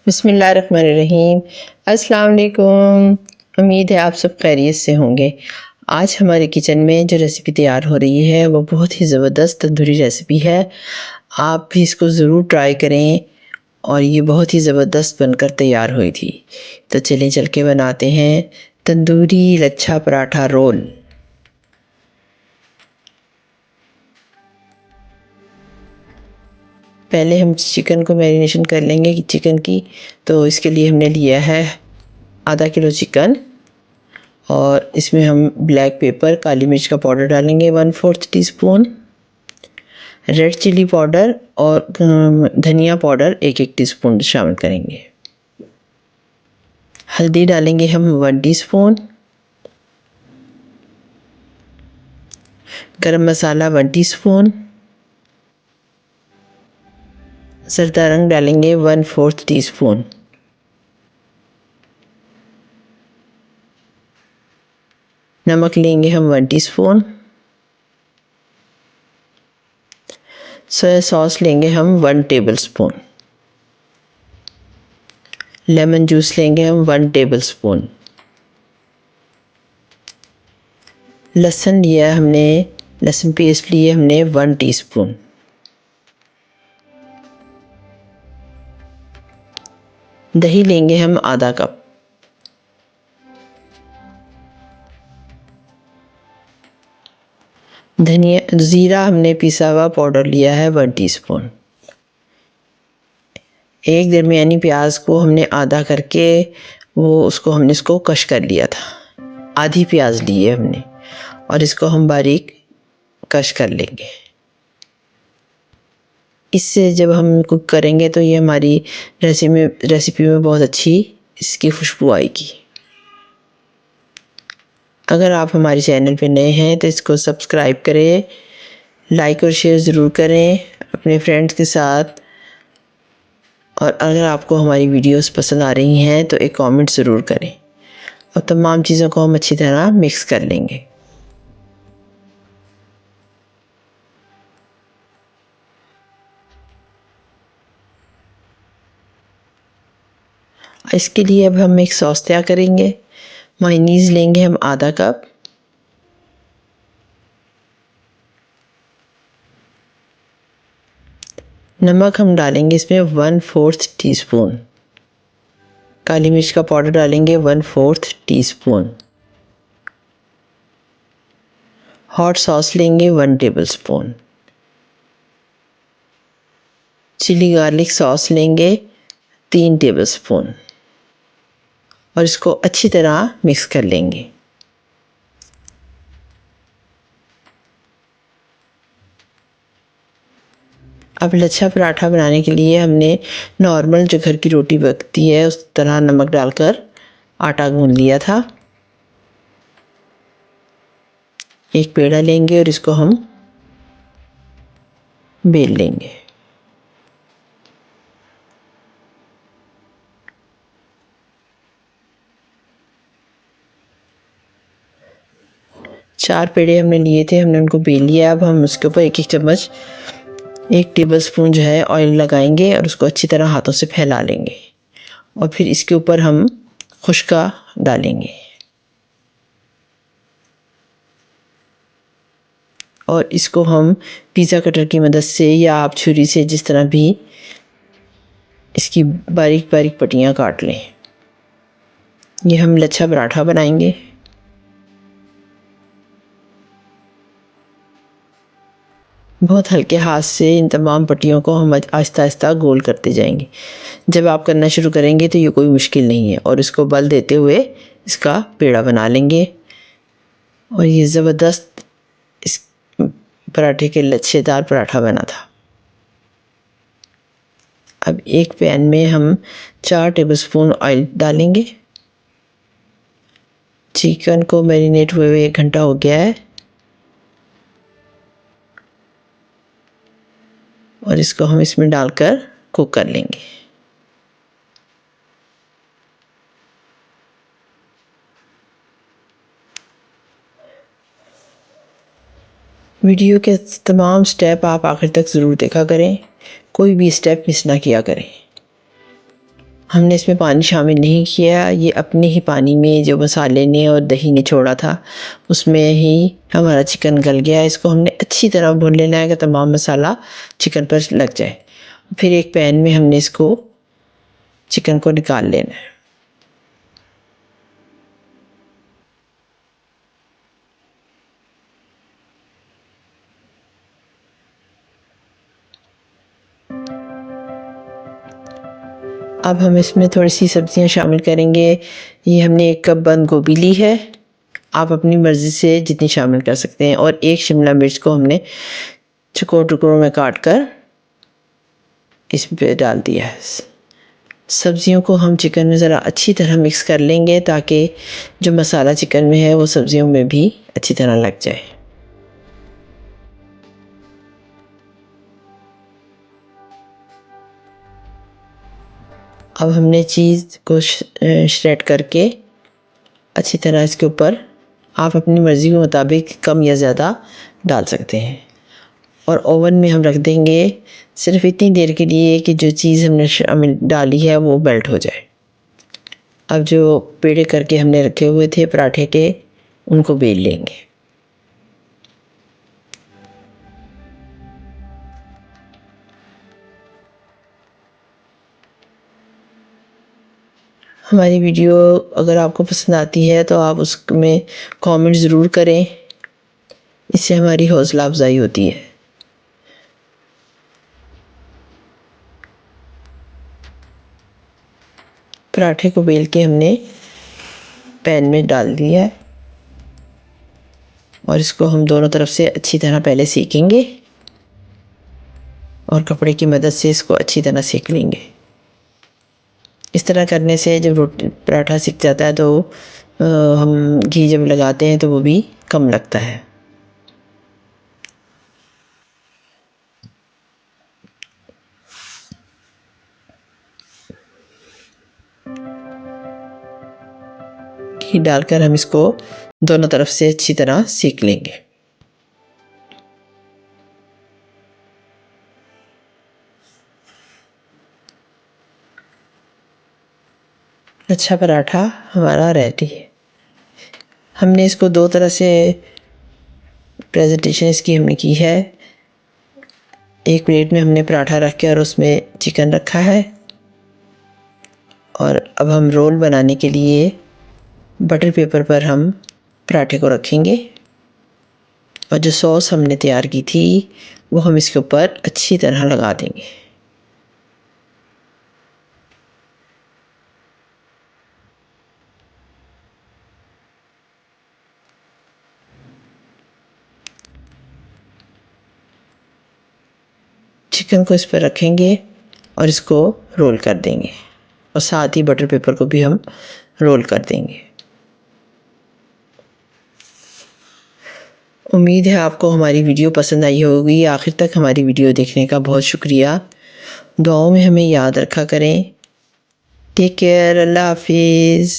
बिस्मिल्लाहिर्रहमानिर्रहीम। अस्सलाम वालेकुम। उम्मीद है आप सब खैरियत से होंगे। आज हमारे किचन में जो रेसिपी तैयार हो रही है वो बहुत ही ज़बरदस्त तंदूरी रेसिपी है। आप भी इसको ज़रूर ट्राई करें और ये बहुत ही ज़बरदस्त बनकर तैयार हुई थी। तो चलें चल के बनाते हैं तंदूरी लच्छा पराठा रोल। पहले हम चिकन को मैरिनेशन कर लेंगे कि चिकन की। तो इसके लिए हमने लिया है आधा किलो चिकन और इसमें हम ब्लैक पेपर काली मिर्च का पाउडर डालेंगे 1/4 टीस्पून, रेड चिली पाउडर और धनिया पाउडर 1-1 टीस्पून शामिल करेंगे। हल्दी डालेंगे हम 1 टीस्पून, गरम मसाला 1 टीस्पून, ज़रदा रंग डालेंगे 1/4 टीस्पून, नमक लेंगे हम 1 टीस्पून, सोया सॉस लेंगे हम 1 टेबलस्पून, लेमन जूस लेंगे हम 1 टेबलस्पून, लहसुन लिया हमने, लहसुन पेस्ट लिए हमने 1 टीस्पून, दही लेंगे हम आधा कप, धनिया ज़ीरा हमने पिसा हुआ पाउडर लिया है 1 टीस्पून। एक दरमियानी प्याज को हमने आधा करके हमने इसको कश कर लिया था। आधी प्याज ली है हमने और इसको हम बारीक कश कर लेंगे। इससे जब हम कुक करेंगे तो ये हमारी रेसिपी में बहुत अच्छी इसकी खुशबू आएगी। अगर आप हमारे चैनल पे नए हैं तो इसको सब्सक्राइब करें, लाइक और शेयर ज़रूर करें अपने फ्रेंड्स के साथ। और अगर आपको हमारी वीडियोस पसंद आ रही हैं तो एक कमेंट ज़रूर करें और तमाम चीज़ों को हम अच्छी तरह मिक्स कर लेंगे। इसके लिए अब हम एक सॉस तैयार करेंगे। मायोनीज़ लेंगे हम आधा कप, नमक हम डालेंगे इसमें 1/4 टीस्पून, काली मिर्च का पाउडर डालेंगे 1/4 टीस्पून, हॉट सॉस लेंगे 1 टेबलस्पून, चिली गार्लिक सॉस लेंगे 3 टेबलस्पून और इसको अच्छी तरह मिक्स कर लेंगे। अब लच्छा पराठा बनाने के लिए हमने नॉर्मल जो घर की रोटी पकती है उस तरह नमक डालकर आटा गूंद लिया था। एक पेड़ा लेंगे और इसको हम बेल लेंगे। चार पेड़े हमने लिए थे, हमने उनको बेल लिया। अब हम उसके ऊपर 1-1 चम्मच 1 टेबलस्पून जो है ऑयल लगाएंगे और उसको अच्छी तरह हाथों से फैला लेंगे और फिर इसके ऊपर हम खुश्का डालेंगे और इसको हम पिज़्ज़ा कटर की मदद से या आप छुरी से जिस तरह भी इसकी बारीक बारीक पट्टियाँ काट लें। ये हम लच्छा पराठा बनाएंगे। बहुत हल्के हाथ से इन तमाम पट्टियों को हम आहिस्ता आहिस्ता गोल करते जाएंगे। जब आप करना शुरू करेंगे तो ये कोई मुश्किल नहीं है और इसको बल देते हुए इसका पेड़ा बना लेंगे और ये ज़बरदस्त इस पराठे के लच्छेदार पराठा बना था। अब एक पैन में हम 4 टेबलस्पून ऑयल डालेंगे। चिकन को मैरिनेट हुए 1 घंटा हो गया है और इसको हम इसमें डालकर कुक कर लेंगे। वीडियो के तमाम स्टेप आप आखिर तक ज़रूर देखा करें, कोई भी स्टेप मिस ना किया करें। हमने इसमें पानी शामिल नहीं किया, ये अपने ही पानी में जो मसाले ने और दही ने छोड़ा था उसमें ही हमारा चिकन गल गया। इसको हमने अच्छी तरह भून लेना है कि तमाम मसाला चिकन पर लग जाए। फिर एक पैन में हमने इसको चिकन को निकाल लेना है। अब हम इसमें थोड़ी सी सब्जियां शामिल करेंगे। ये हमने 1 कप बंद गोभी ली है, आप अपनी मर्ज़ी से जितनी शामिल कर सकते हैं, और 1 शिमला मिर्च को हमने चौकोर टुकड़ों में काट कर इस पे डाल दिया है। सब्जियों को हम चिकन में ज़रा अच्छी तरह मिक्स कर लेंगे ताकि जो मसाला चिकन में है वो सब्जियों में भी अच्छी तरह लग जाए। अब हमने चीज़ को श्रेड करके अच्छी तरह इसके ऊपर, आप अपनी मर्ज़ी के मुताबिक कम या ज़्यादा डाल सकते हैं, और ओवन में हम रख देंगे सिर्फ इतनी देर के लिए कि जो चीज़ हमने शामिल डाली है वो मेल्ट हो जाए। अब जो पेड़े करके हमने रखे हुए थे पराठे के, उनको बेल लेंगे। हमारी वीडियो अगर आपको पसंद आती है तो आप उसमें कमेंट ज़रूर करें, इससे हमारी हौसला अफजाई होती है। पराठे को बेल के हमने पैन में डाल दिया है और इसको हम दोनों तरफ से अच्छी तरह पहले सेकेंगे और कपड़े की मदद से इसको अच्छी तरह सेक लेंगे। इस तरह करने से जब रोटी पराठा सिक जाता है तो हम घी जब लगाते हैं तो वो भी कम लगता है। घी डालकर हम इसको दोनों तरफ से अच्छी तरह सेक लेंगे। अच्छा पराठा हमारा रेडी है। हमने इसको 2 तरह से प्रेजेंटेशन इसकी हमने की है। एक प्लेट में हमने पराठा रख के और उसमें चिकन रखा है, और अब हम रोल बनाने के लिए बटर पेपर पर हम पराठे को रखेंगे, और जो सॉस हमने तैयार की थी वो हम इसके ऊपर अच्छी तरह लगा देंगे। चिकन को इस पर रखेंगे और इसको रोल कर देंगे, और साथ ही बटर पेपर को भी हम रोल कर देंगे। उम्मीद है आपको हमारी वीडियो पसंद आई होगी। आखिर तक हमारी वीडियो देखने का बहुत शुक्रिया। दुआओं में हमें याद रखा करें। Take care. अल्लाह हाफिज़।